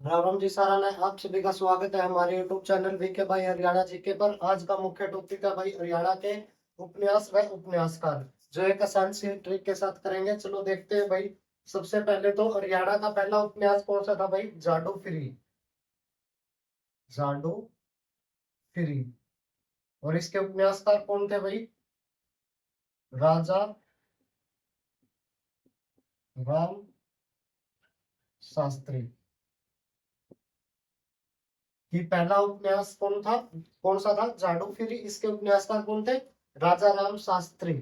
राम राम जी सारा ने आप सभी का स्वागत है हमारे YouTube चैनल वीके भाई हरियाणा जीके पर। आज का मुख्य टॉपिक है भाई हरियाणा के उपन्यास व उपन्यासकार, जो एक आसान सी ट्रिक के साथ करेंगे। चलो देखते हैं भाई। सबसे पहले तो हरियाणा का पहला उपन्यास कौन सा था भाई? जाडू फिरी। जाडू फिरी। और इसके उपन्यासकार कौन थे भाई? राजा राम शास्त्री। ये पहला उपन्यास कौन सा था? जाडू फिरी। इसके उपन्यासकार कौन थे? राजा राम शास्त्री।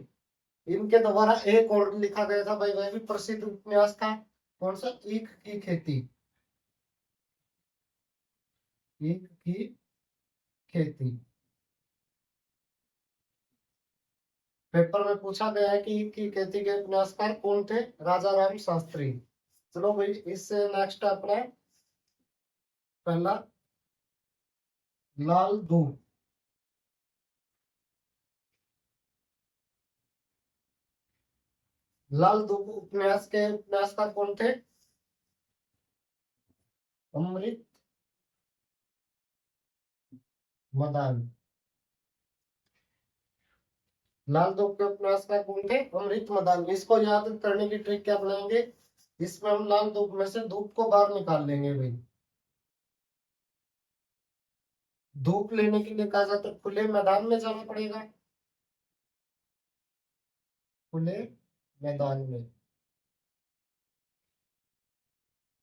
इनके द्वारा एक और लिखा गया था भाई, वह भी प्रसिद्ध उपन्यास था। कौन सा? ईख की खेती। ईख की खेती। पेपर में पूछा गया है कि ईख की खेती के उपन्यासकार कौन थे? राजा राम शास्त्री। चलो भाई, इससे नेक्स्ट अपना पहला लाल दूत। लाल दूत उपन्यास के उपन्यासकार कौन थे? अमृत मदान। लाल दूत के उपन्यासकार कौन थे? अमृत मदान। इसको याद करने की ट्रिक क्या बनाएंगे? इसमें हम लाल धूप में से धूप को बाहर निकाल लेंगे भाई। धूप लेने के लिए कहा जाता है खुले मैदान में जाना पड़ेगा। खुले मैदान में।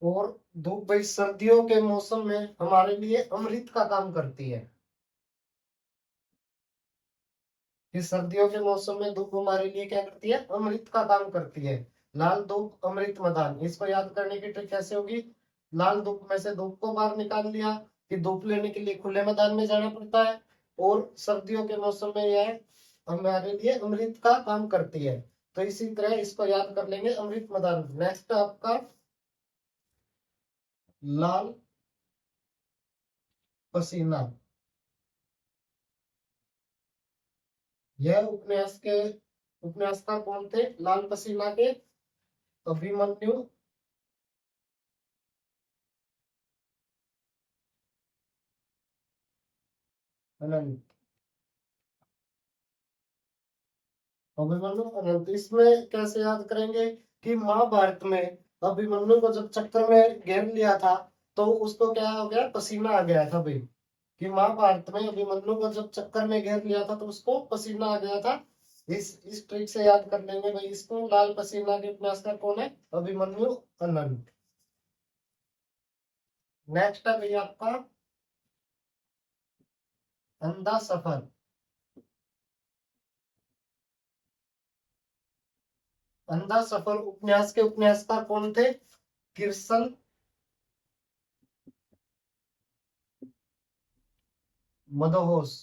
और धूप भाई सर्दियों के मौसम में हमारे लिए अमृत का काम करती है। कि सर्दियों के मौसम में धूप हमारे लिए क्या करती है? अमृत का काम करती है। लाल धूप अमृत मैदान। इसको याद करने की ट्रिक कैसे होगी? लाल धूप में से धूप को बाहर निकाल लिया कि धूप लेने के लिए खुले मैदान में जाना पड़ता है। और सर्दियों के मौसम में यह हमारे लिए अमृत का काम करती है। तो इसी तरह इसको याद कर लेंगे, अमृत मैदान। नेक्स्ट आपका लाल पसीना। यह उपन्यासकार कौन थे? लाल पसीना के अभिमन्यु अनंत। अभिमन्यु अनंत। इसमें कैसे याद करेंगे कि महाभारत में अभिमन्यु को जब चक्कर में घेर लिया था, तो उसको क्या हो गया? पसीना आ गया था भाई। कि महाभारत में अभिमन्यु को जब चक्कर में घेर लिया था तो उसको पसीना आ गया था। इस ट्रिक से याद कर लेंगे भाई इसको। लाल पसीना के उपन्यासकार कौन है? अभिमन्यु अनंत। नेक्स्ट है भैया आपका अंधा सफर। अंधा सफर उपन्यास के उपन्यासकार कौन थे? किरसन मदहोश।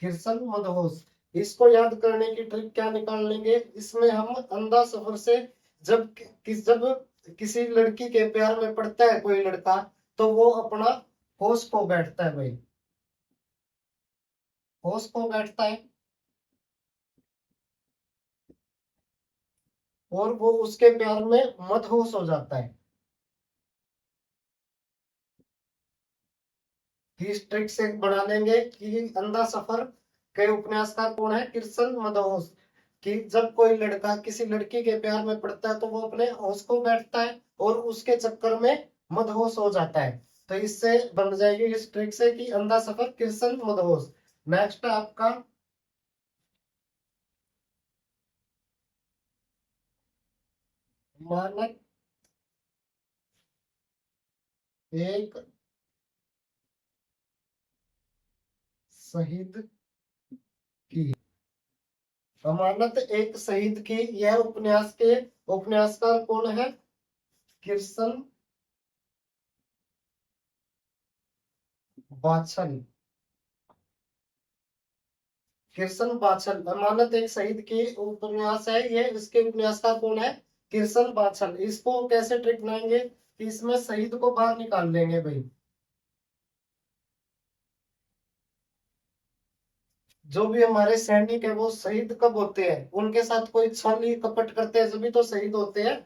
किरसन मदहोश। इसको याद करने की ट्रिक क्या निकाल लेंगे? इसमें हम अंधा सफर से जब किसी लड़की के प्यार में पड़ता है कोई लड़का, तो वो अपना होश खो बैठता है भाई। होश खो बैठता है। और वो उसके प्यार में मदहोश हो जाता है। इस ट्रिक से बना लेंगे कि अंधा सफर के उपन्यासकार कौन है? किरसन मदहोश। कि जब कोई लड़का किसी लड़की के प्यार में पड़ता है तो वो अपने होश को बैठता है और उसके चक्कर में मदहोश हो जाता है। तो इससे बन जाएगी इस ट्रिक से कि अंधा सफर किरसन मदहोश। नेक्स्ट आपका मानक एक शहीद की। अमानत एक शहीद की। यह उपन्यास के उपन्यासकार कौन है? किरसन बाछल। किरसन बाछल। अमानत एक शहीद की उपन्यास है ये। इसके उपन्यासकार कौन है? किरसन बाछल। इसको कैसे ट्रिक बनाएंगे कि इसमें शहीद को बाहर निकाल लेंगे भाई। जो भी हमारे सैनिक है वो शहीद कब होते हैं? उनके साथ कोई छली कपट करते हैं जब भी तो शहीद होते हैं।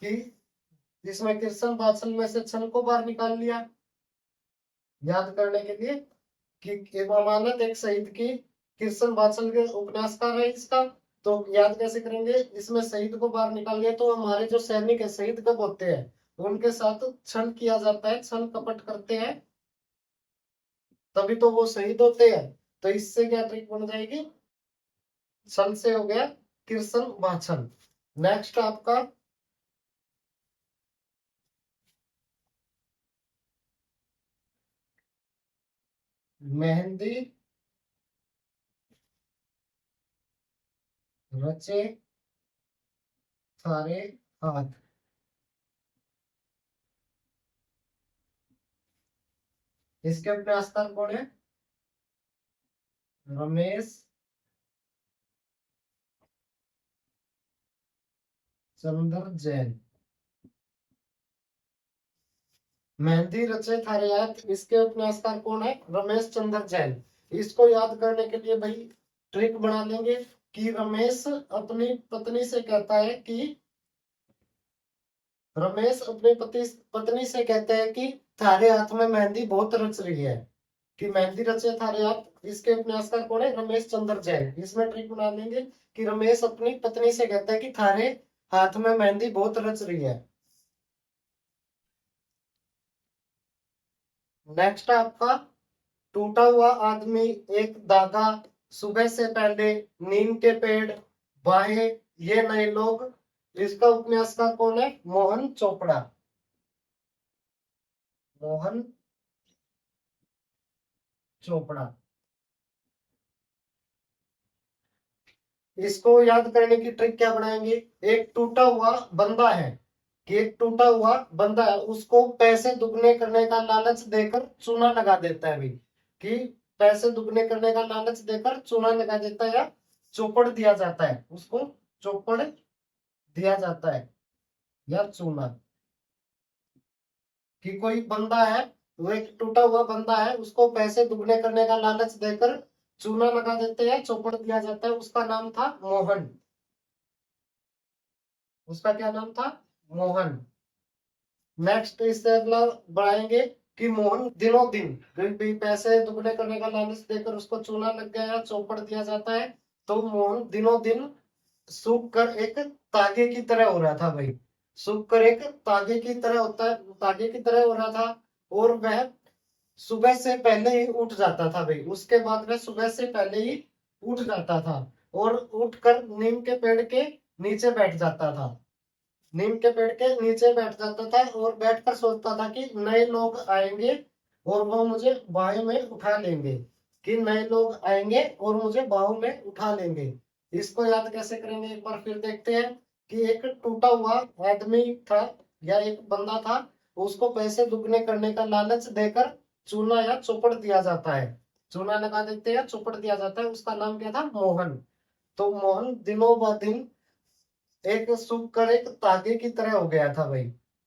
कि इसमें कृष्ण बाछल में से छन को बाहर निकाल लिया याद करने के लिए कि अमानत एक शहीद की कृष्ण बाछल के उपन्यासकार है इसका। तो याद कैसे करेंगे, इसमें शहीद को बाहर निकाल लिया तो हमारे जो सैनिक है शहीद कब होते हैं, उनके साथ छल किया जाता है, छल कपट करते हैं, तभी तो वो शहीद होते हैं। तो इससे क्या ट्रिक बन जाएगी, छल से हो गया कृष्ण बाछल। नेक्स्ट आपका मेहंदी रचे थारे हाथ। इसके उपन्यासकार कौन है, रमेश चंद्र जैन। मेहंदी रचे थारे हाथ, इसके उपन्यासकार कौन है, रमेश चंद्र जैन। इसको याद करने के लिए भाई ट्रिक बना लेंगे कि रमेश अपनी पत्नी से कहता है कि रमेश अपनी पत्नी से कहते हैं कि थारे हाथ में मेहंदी बहुत रच रही है, कि मेहंदी रचे थारे हाथ। इसके उपन्यासकार कौन है, रमेश चंद्र जैन। इसमें ट्रिक बना लेंगे कि रमेश अपनी पत्नी से कहता है कि थारे हाथ में मेहंदी बहुत रच रही है। नेक्स्ट आपका टूटा हुआ आदमी, एक धागा, सुबह से पहले, नीम के पेड़, बाहें, ये नए लोग। इसका उपन्यासकार कौन है, मोहन चोपड़ा। मोहन चोपड़ा। इसको याद करने की ट्रिक क्या बनाएंगे, एक टूटा हुआ बंदा है, कि एक टूटा हुआ बंदा है, उसको पैसे दुगने करने का लालच देकर चूना लगा देता है भाई, कि पैसे दुगने करने का लालच देकर चूना लगा देता है या चौपड़ दिया जाता है उसको, चौपड़ दिया जाता है या चूना। कि कोई बंदा है, वो एक टूटा हुआ बंदा है, उसको पैसे दुगने करने का लालच देकर चूना लगा देते हैं, चौपड़ दिया जाता है, उसका नाम था मोहन। उसका क्या नाम था, मोहन। नेक्स्ट इससे अगला बढ़ाएंगे कि मोहन दिनों दिन, भी पैसे दुगने करने का लालच देकर उसको चूना लग गया या चौपड़ दिया जाता है, तो मोहन दिनों दिन सूख कर एक तागे की तरह हो रहा था भाई, सूख कर एक तागे की तरह होता है, तागे की तरह हो रहा था। और वह सुबह से पहले ही उठ जाता था भाई, उसके बाद वह सुबह से पहले ही उठ जाता था और उठकर नीम के पेड़ के नीचे बैठ जाता था, नीम के पेड़ के नीचे बैठ जाता था और बैठकर सोचता था कि नए लोग आएंगे और वो मुझे बाहों में उठा लेंगे, कि नए लोग आएंगे और मुझे बाहों में उठा लेंगे। इसको याद कैसे करेंगे, एक बार फिर देखते हैं कि एक टूटा हुआ आदमी था या एक बंदा था, उसको पैसे दुगने करने का लालच देकर चूना या चौपड़ दिया जाता है, चूना लगा देते हैं, चौपड़ दिया जाता है, उसका नाम क्या था, मोहन। तो मोहन दिनों ब दिन एक सूख कर एक तागे की तरह हो गया था भाई,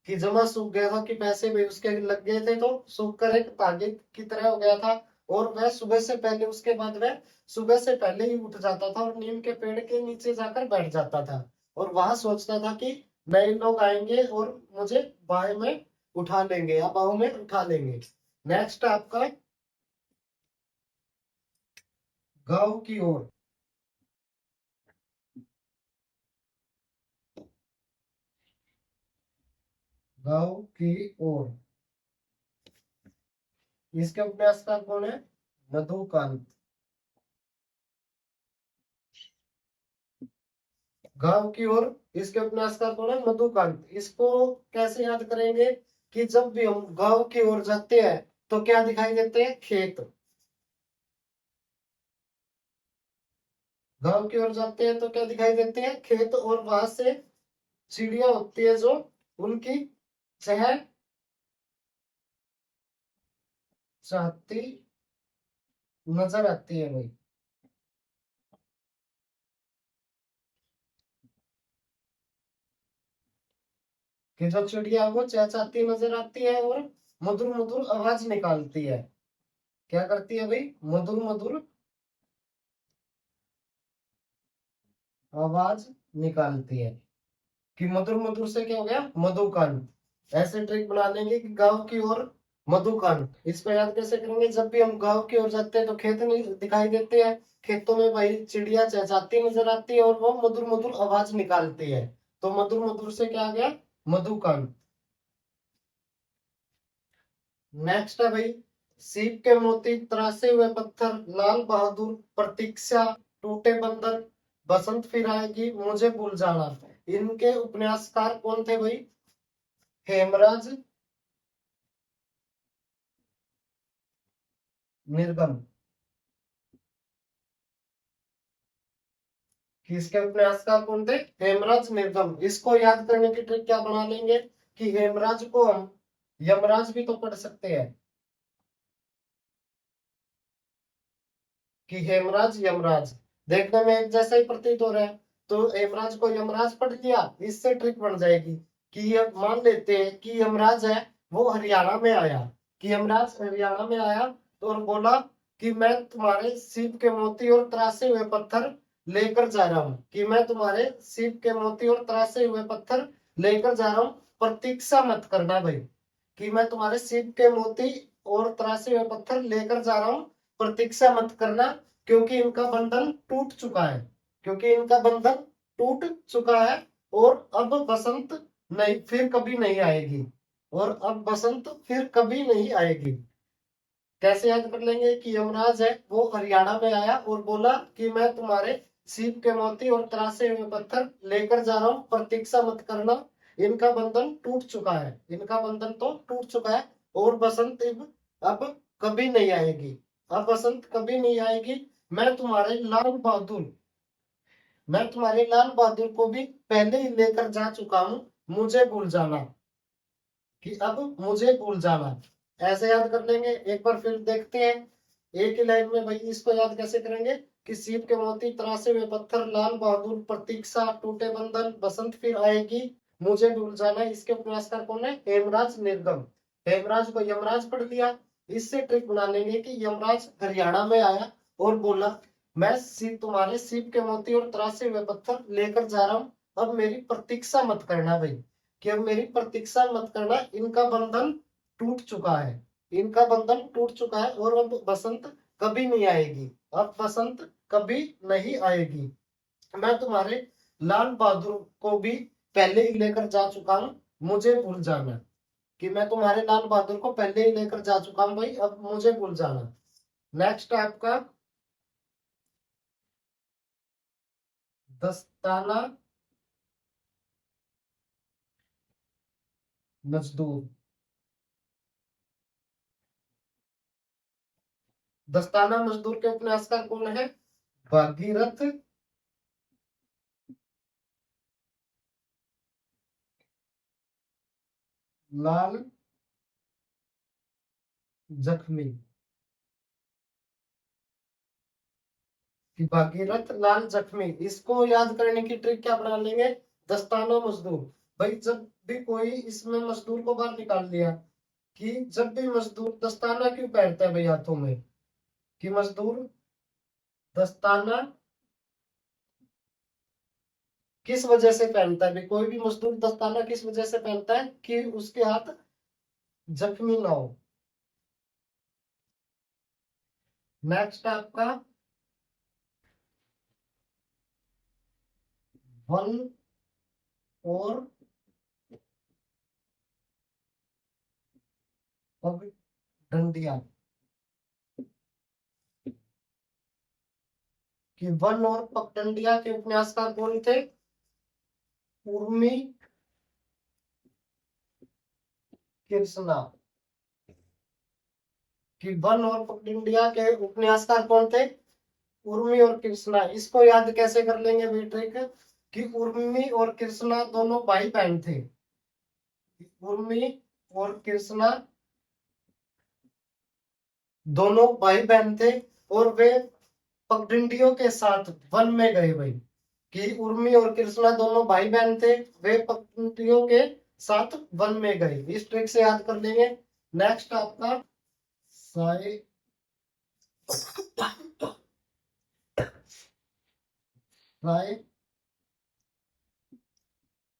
कि जमा सूख गया था, कि पैसे भी उसके लग गए थे तो सूख कर एक तागे की तरह हो गया था। और वह सुबह से पहले, उसके बाद वह सुबह से पहले ही उठ जाता था और नीम के पेड़ के नीचे जाकर बैठ जाता था और वहां सोचता था कि नए लोग आएंगे और मुझे बाहों में उठा लेंगे या बाहों में उठा लेंगे। नेक्स्ट आपका गांव की ओर। गांव की ओर, इसके उपन्यासकार कौन है, मधुकांत। गांव की ओर, इसके उपन्यासकार कौन है, मधुकांत। इसको कैसे याद करेंगे, कि जब भी हम गांव की ओर जाते हैं तो क्या दिखाई देते हैं, खेत। गांव की ओर जाते हैं तो क्या दिखाई देते हैं, खेत, और वहां से चिड़िया होती है जो, उनकी चहल चाहती नजर आती है भाई, कि जो चिड़िया वो चहचहाती नजर आती है और मधुर मधुर आवाज निकालती है। क्या करती है भाई, मधुर मधुर आवाज निकालती है, कि मधुर मधुर से क्या हो गया, मधुकांत। ऐसे ट्रिक बना लेंगे कि गांव की ओर मधुकान। इसको याद कैसे करेंगे? जब भी हम गांव की ओर जाते हैं तो खेत नहीं दिखाई देते हैं, खेतों में भाई चिड़िया चहचहाती नजर आती है और वो मधुर मधुर आवाज निकालती है। तो मधुर मधुर से क्या आ गया? मधुकान। नेक्स्ट है भाई, सीप के मोती, त्रासे हुए पत्थर, लाल बहादुर, प्रतीक्षा, टूटे बंधन, बसंत फिर आएगी, मुझे भूल जाना। इनके उपन्यासकार कौन थे भाई? हेमराज निर्गम। किसके उपन्यासकार कौन थे? हेमराज निर्गम। इसको याद करने की ट्रिक क्या बना लेंगे कि हेमराज को हम यमराज भी तो पढ़ सकते हैं, कि हेमराज यमराज देखने में एक जैसा ही प्रतीत हो रहा है, तो हेमराज को यमराज पढ़ लिया। इससे ट्रिक बन जाएगी कि ये मान लेते हैं कि यमराज है वो हरियाणा में आया, कि यमराज हरियाणा में आया तो और बोला कि मैं तुम्हारे सीप के मोती और तरासे हुए पत्थर लेकर जा रहा हूँ, कि मैं तुम्हारे सीप के मोती और तरासे हुए पत्थर लेकर जा रहा हूँ, प्रतीक्षा मत करना भाई। कि मैं तुम्हारे सीप के मोती और तरासे हुए पत्थर लेकर जा रहा हूँ, प्रतीक्षा मत करना, क्योंकि इनका बंधन टूट चुका है, क्योंकि इनका बंधन टूट चुका है, और अब बसंत नहीं फिर कभी नहीं आएगी, और अब बसंत फिर कभी नहीं आएगी। कैसे याद कर लेंगे कि यमराज है वो हरियाणा में आया और बोला कि मैं तुम्हारे सीप के मोती और तरासे हुए पत्थर लेकर जा रहा हूँ, प्रतीक्षा मत करना, इनका बंधन टूट चुका है, इनका बंधन तो टूट चुका है, और बसंत अब कभी नहीं आएगी, अब बसंत कभी नहीं आएगी। मैं तुम्हारे लाल बहादुर, मैं तुम्हारे लाल बहादुर को भी पहले ही लेकर जा चुका हूँ, मुझे भूल जाना, कि अब मुझे भूल जाना। ऐसे याद कर लेंगे। एक बार फिर देखते हैं एक ही लाइन में भाई, इसको याद कैसे करेंगे कि सीप के मोती, तरासे हुए पत्थर, लाल बहादुर, प्रतीक्षा, टूटे बंधन, बसंत फिर आएगी, मुझे भूल जाना। इसके उपन्यासकार कौन है? हेमराज निर्गम। हेमराज को यमराज पढ़ लिया। इससे ट्रिक बना लेंगे कि यमराज हरियाणा में आया और बोला मैं तुम्हारे सीप के मोती और तरासे हुए पत्थर लेकर जा रहा हूँ, अब मेरी प्रतीक्षा मत करना भाई, कि अब मेरी प्रतीक्षा मत करना, इनका बंधन टूट चुका है, इनका बंधन टूट चुका है, और अब बसंत कभी नहीं आएगी, अब बसंत कभी नहीं आएगी। मैं तुम्हारे लाल बहादुर को भी पहले ही लेकर जा चुका हूं, मुझे भूल जाना, कि मैं तुम्हारे लाल बहादुर को पहले ही लेकर जा चुका हूं भाई, अब मुझे भूल जाना। नेक्स्ट है आपका दस्ताना मजदूर। दस्ताना मजदूर के उपन्यासकार कौन है? भागीरथ लाल जख्मी। कि भागीरथ लाल जख्मी। इसको याद करने की ट्रिक क्या बना लेंगे? दस्ताना मजदूर। भाई जब भी कोई इसमें मजदूर को बाहर निकाल दिया, कि जब भी मजदूर दस्ताना क्यों पहनता है भाई हाथों में, कि मजदूर दस्ताना किस वजह से पहनता है भाई? कोई भी मजदूर दस्ताना किस वजह से पहनता है? कि उसके हाथ जख्मी ना हो। नेक्स्ट आपका वन और पगडंडिया। कि वन और पगडंडिया के उपन्यासकार कौन थे? उर्मी कृष्णा। कि वन और पगडंडिया के उपन्यासकार कौन थे? उर्मी और कृष्णा। इसको याद कैसे कर लेंगे बेटे कि उर्मी और कृष्णा दोनों भाई बहन थे। उर्मी और कृष्णा दोनों भाई बहन थे, और वे पगडंडियों के साथ वन में गए भाई। कि उर्मी और कृष्णा दोनों भाई बहन थे, वे पगडंडियों के साथ वन में गए। इस ट्रिक से याद कर लेंगे। नेक्स्ट आपका साए राय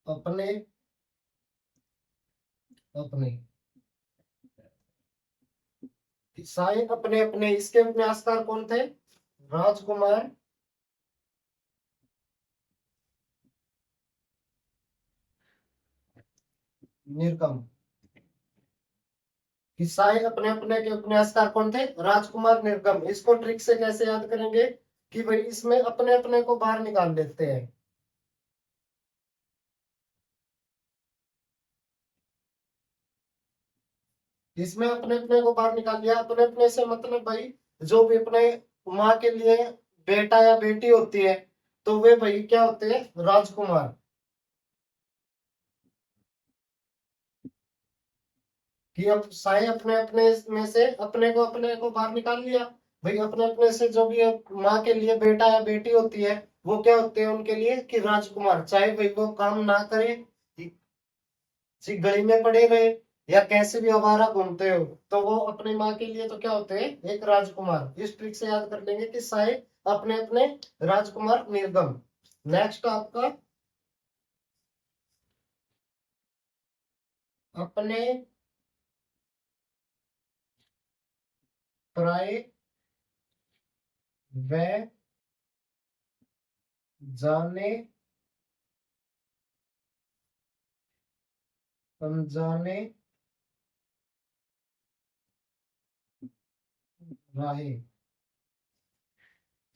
अपने अपने, सारे अपने अपने, इसके उपन्यासकार कौन थे? राजकुमार निर्गम। किस्साए अपने अपने के उपन्यासकार कौन थे? राजकुमार निर्गम। इसको ट्रिक से कैसे याद करेंगे कि भाई इसमें अपने अपने को बाहर निकाल देते हैं। इसमें अपने अपने को बाहर निकाल लिया। अपने अपने से मतलब भाई जो भी अपने माँ के लिए बेटा या बेटी होती है तो वे भाई क्या होते हैं? राजकुमार। कि अब सारे अपने अपने में से अपने को बाहर निकाल लिया। भाई अपने अपने से जो भी माँ के लिए बेटा या बेटी होती है वो क्या होते हैं उनके लिए? कि राजकुमार। चाहे भाई वो काम ना करे, जी गली में पड़े रहे या कैसे भी आवारा घूमते हो, तो वो अपनी माँ के लिए तो क्या होते हैं? एक राजकुमार। इस ट्रिक से याद कर लेंगे कि सारे अपने अपने राजकुमार निर्गम। नेक्स्ट आपका अपने पराये व जाने अनजाने राहे।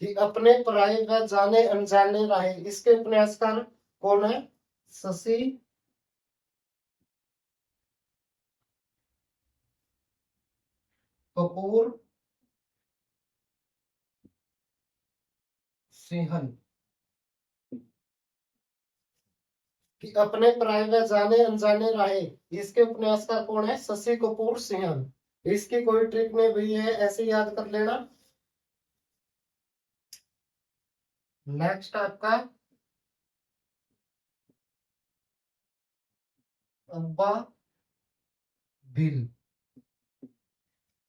कि अपने पराये व जाने अनजाने राहे, इसके उपन्यासकार कौन है? शशि कपूर सिंहन। कि अपने पराये व जाने अनजाने राहे, इसके उपन्यासकार कौन है? शशि कपूर सिंहन। इसकी कोई ट्रिक नहीं भी है, ऐसे याद कर लेना। नेक्स्ट आपका अब्बा बिल।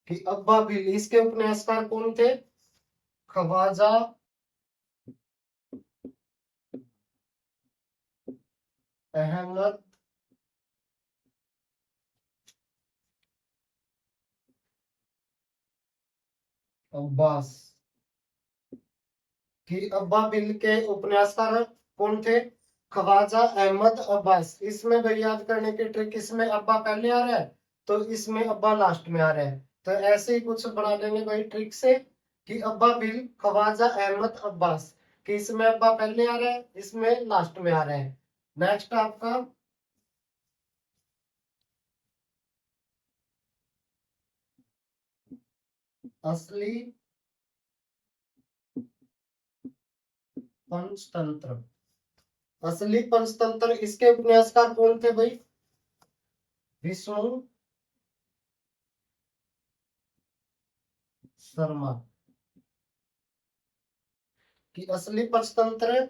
कि अब्बा बिल, इसके उपन्यासकार कौन थे? ख्वाजा अहमद अब्बास। कि अब्बा बिल के उपन्यासकार कौन थे? ख्वाजा अहमद अब्बास। इसमें भाई याद करने की ट्रिक, इसमें अब्बा पहले आ रहा है तो इसमें अब्बा लास्ट में आ रहा है, तो ऐसे ही कुछ बना लेंगे भाई ट्रिक से कि अब्बा बिल ख्वाजा अहमद अब्बास। कि इसमें अब्बा पहले आ रहा है, इसमें लास्ट में आ रहा है। नेक्स्ट आपका असली पंचतंत्र। असली पंचतंत्र, इसके उपन्यासकार कौन थे भाई? विष्णु शर्मा। कि असली पंचतंत्र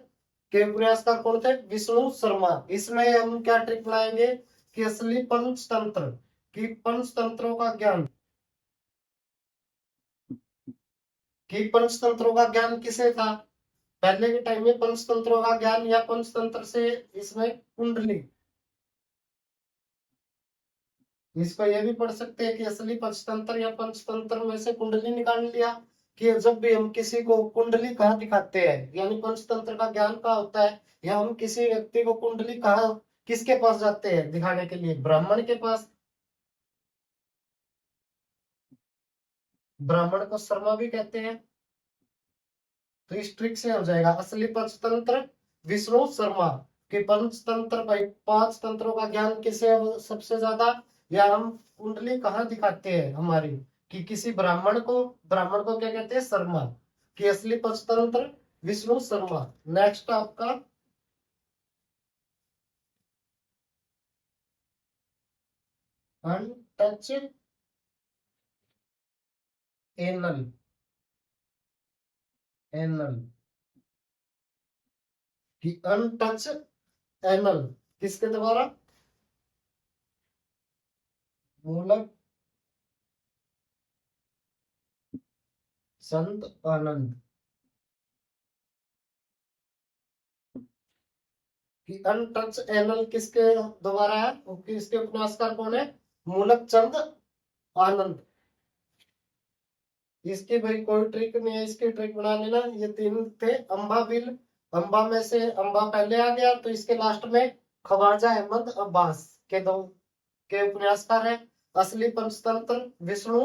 के उपन्यासकार कौन थे? विष्णु शर्मा। इसमें हम क्या ट्रिक बनाएंगे कि असली पंचतंत्र, कि पंचतंत्रों का ज्ञान, कि पंचतंत्रों का ज्ञान किसे था? पहले के टाइम में पंचतंत्रों का ज्ञान या पंचतंत्र से, इसमें कुंडली। इसको ये भी पढ़ सकते हैं कि असली पंचतंत्र या पंचतंत्र में से कुंडली निकाल लिया। कि जब भी हम किसी को कुंडली कहाँ दिखाते हैं, यानी पंचतंत्र का ज्ञान कहाँ होता है, या हम किसी व्यक्ति को कुंडली कहाँ, किसके पास जाते हैं दिखाने के लिए? ब्राह्मण के पास। ब्राह्मण को शर्मा भी कहते हैं। तो इस ट्रिक से हो जाएगा असली पंचतंत्र विष्णु शर्मा। कि पंचतंत्र भाई, पांच तंत्रों का ज्ञान किसे है सबसे ज्यादा, या हम कुंडली कहाँ दिखाते हैं हमारी, कि किसी ब्राह्मण को क्या कहते हैं? शर्मा। कि असली पंचतंत्र विष्णु शर्मा। नेक्स्ट आपका अनटच एनल। एनल कि अनटच एनल किसके द्वारा? मूलक संत आनंद। कि अनटच एनल किसके द्वारा है, किसके उपन्यासकार कौन है, मूलक चंद आनंद। इसकी भाई कोई ट्रिक नहीं है, इसकी ट्रिक बना लेना। ये तीन थे। अम्बा बिल, अम्बा में से अम्बा पहले आ गया, तो इसके लास्ट में ख्वाजा अहमद अब्बास के दो के उपन्यासकार है। असली पंचतंत्र विष्णु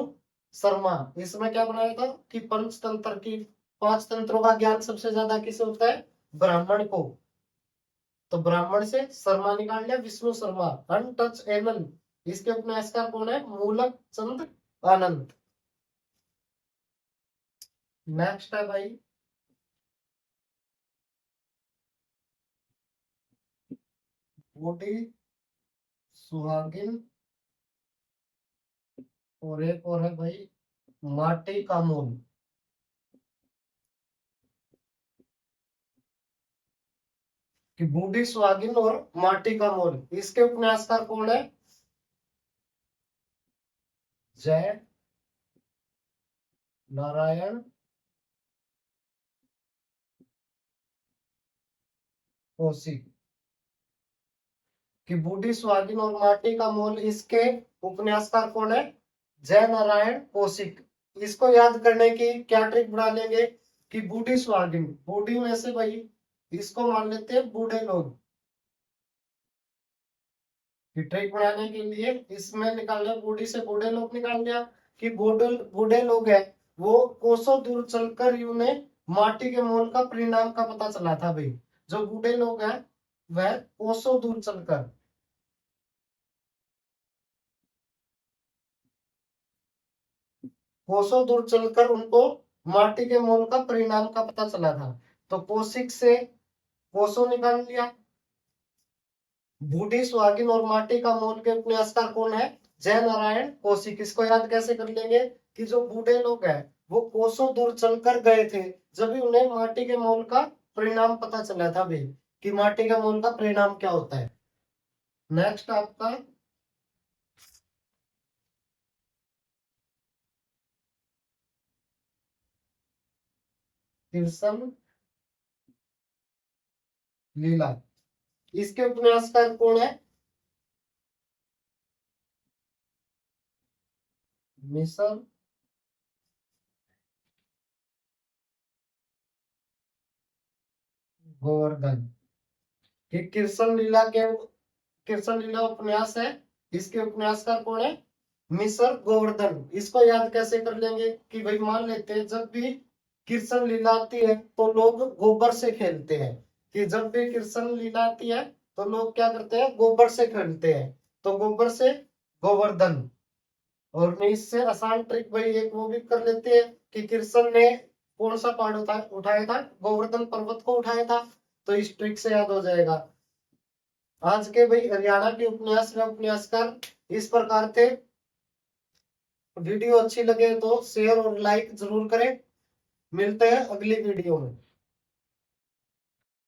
शर्मा। इसमें क्या बनाया था कि पंचतंत्र की 5 तंत्रों का ज्ञान सबसे ज्यादा किसे होता है, ब्राह्मण को। तो ब्राह्मण से शर्मा निकाल लिया, विष्णु शर्मा। अनटच एनल, इसके उपन्यासकार कौन है, मूलक चंद आनंद। नेक्स्ट है भाई बूढ़ी सुहागिन, और एक और है भाई माटी का मोल। कि बूढ़ी सुहागिन और माटी का मोल, इसके उपन्यासकार कौन है, जय नारायण कौशिक। कि बूढ़ी सुहागिन और माटी का मोल, इसके उपन्यासकार कौन है, जय नारायण कौशिक। इसको याद करने की क्या ट्रिक बना लेंगे कि बूढ़ी सुहागिन, बूढ़ी में से भाई इसको मान लेते हैं बूढ़े लोग। कि ट्रिक बनाने के लिए इसमें निकाल लिया, बूढ़ी से बूढ़े लोग निकाल लिया। कि बूढ़े बूढ़े लोग हैं, वो कोसों दूर चलकर यूं माटी के मोल का परिणाम का पता चला था भाई। जो बूढ़े लोग हैं वह कोसों दूर चलकर, कोसों दूर चलकर उनको माटी के मोल का परिणाम का पता चला था। तो कोशिक से कोसों निकाल लिया। बूढ़ी सुहागिन और माटी का मोल के उपन्यासकार कौन है, जय नारायण कौशिक। इसको याद कैसे कर लेंगे कि जो बूढ़े लोग हैं वो कोसों दूर चलकर गए थे, जब भी उन्हें माटी के मोल का परिणाम पता चला था भाई, कि माटी का मोल का परिणाम क्या होता है। नेक्स्ट आपका तिरसम लीला, इसके उपन्यासकार कौन है, मिसर गोवर्धन। कि कृष्ण लीला उपन्यास है, इसके उपन्यासकार कौन है, मिसर गोवर्धन। इसको याद कैसे कर लेंगे कि भाई मान लेते हैं जब भी कृष्ण लीला आती है तो लोग गोबर से खेलते हैं। कि जब भी कृष्ण लीला आती है तो लोग क्या करते हैं, गोबर से खेलते हैं। तो गोबर से गोवर्धन। और इससे आसान ट्रिक भाई एक वो भी कर लेते हैं कि कृष्ण ने कौन सा पहाड़ उठाया था, गोवर्धन पर्वत को उठाया था। तो इस ट्रिक से याद हो जाएगा। आज के भाई हरियाणा के उपन्यास में उपन्यासकार इस प्रकार थे। वीडियो अच्छी लगे तो शेयर और लाइक जरूर करें। मिलते हैं अगली वीडियो में।